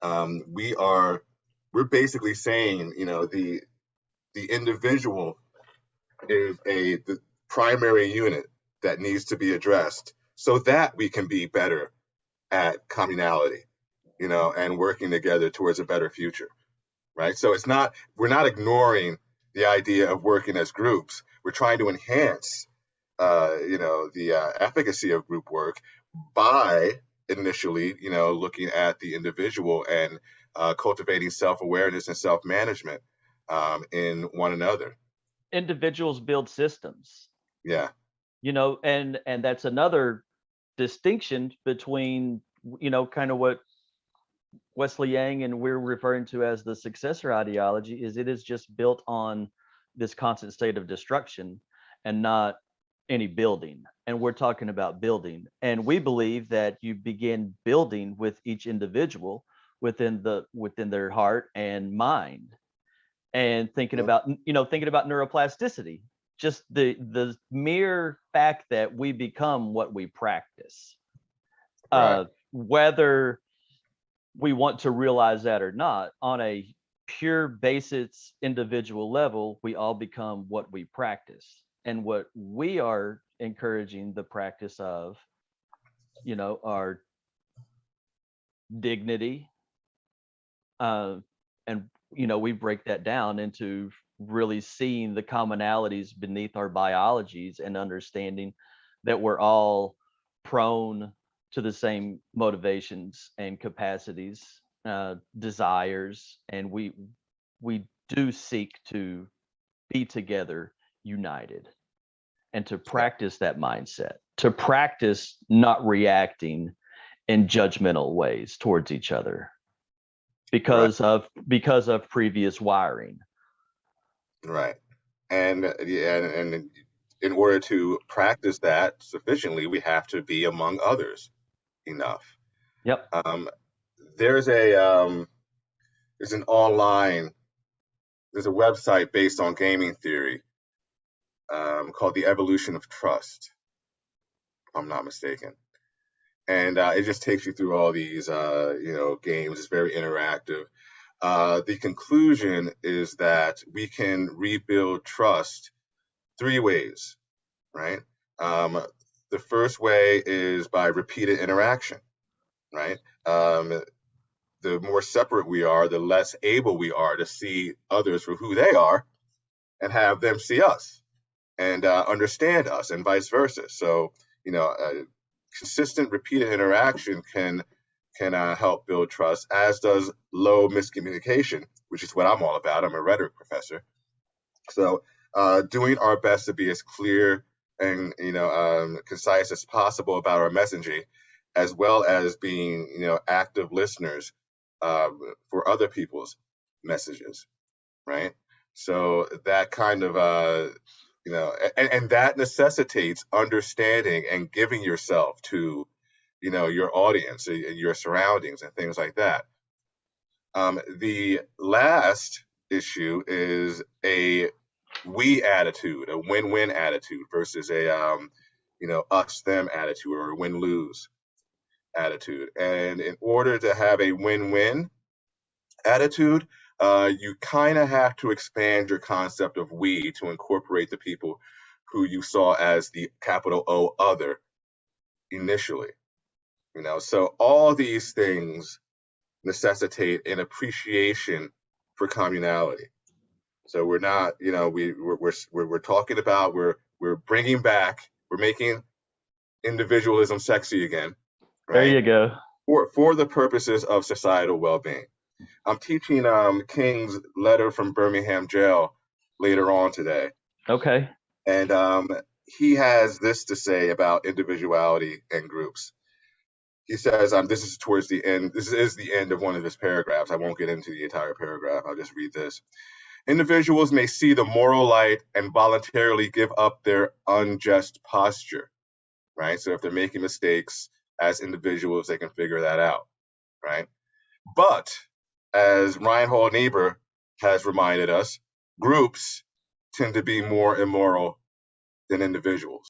We're basically saying, the individual is the primary unit that needs to be addressed so that we can be better at communality, and working together towards a better future, right? So we're not ignoring the idea of working as groups. We're trying to enhance, the efficacy of group work by initially, looking at the individual and cultivating self-awareness and self-management in one another. Individuals build systems, Yeah. and that's another distinction between, kind of what Wesley Yang and we're referring to as the successor ideology is it is just built on this constant state of destruction and not any building. And we're talking about building. And we believe that you begin building with each individual within their heart and mind, and thinking Yep. about neuroplasticity, just the mere fact that we become what we practice, Right. whether we want to realize that or not. On a pure basis individual level, we all become what we practice, and what we are encouraging the practice of, our dignity, and we break that down into really seeing the commonalities beneath our biologies and understanding that we're all prone to the same motivations and capacities, desires, and we do seek to be together, united, and to Yeah. practice that mindset, to practice not reacting in judgmental ways towards each other Right. because of previous wiring. Right. And yeah, and in order to practice that sufficiently, we have to be among others enough. Yep. Um, there's there's an online there's a website based on gaming theory, called The Evolution of Trust, if I'm not mistaken. And it just takes you through all these games. It's very interactive. The conclusion is that we can rebuild trust three ways, right? Um, the first way is by repeated interaction, right? The more separate we are, the less able we are to see others for who they are and have them see us and understand us, and vice versa. So, consistent, repeated interaction can help build trust, as does low miscommunication, which is what I'm all about. I'm a rhetoric professor. So, doing our best to be as clear and concise as possible about our messaging, as well as being active listeners for other people's messages, right? So that kind of and that necessitates understanding and giving yourself to your audience and your surroundings and things like that. The last issue is a we attitude, a win-win attitude versus a us them attitude, or a win-lose attitude. And in order to have a win-win attitude, you kind of have to expand your concept of we to incorporate the people who you saw as the capital O other initially. So all these things necessitate an appreciation for communality. So we're not, we're talking about, we're bringing back, we're making individualism sexy again, There right? you go. For the purposes of societal well-being. I'm teaching King's letter from Birmingham jail later on today, Okay. and he has this to say about individuality and groups. He says, this is towards the end. This is the end of one of his paragraphs. I won't get into the entire paragraph. I'll just read this. Individuals may see the moral light and voluntarily give up their unjust posture, right? So if they're making mistakes as individuals, they can figure that out, right? But as Reinhold Niebuhr has reminded us, groups tend to be more immoral than individuals.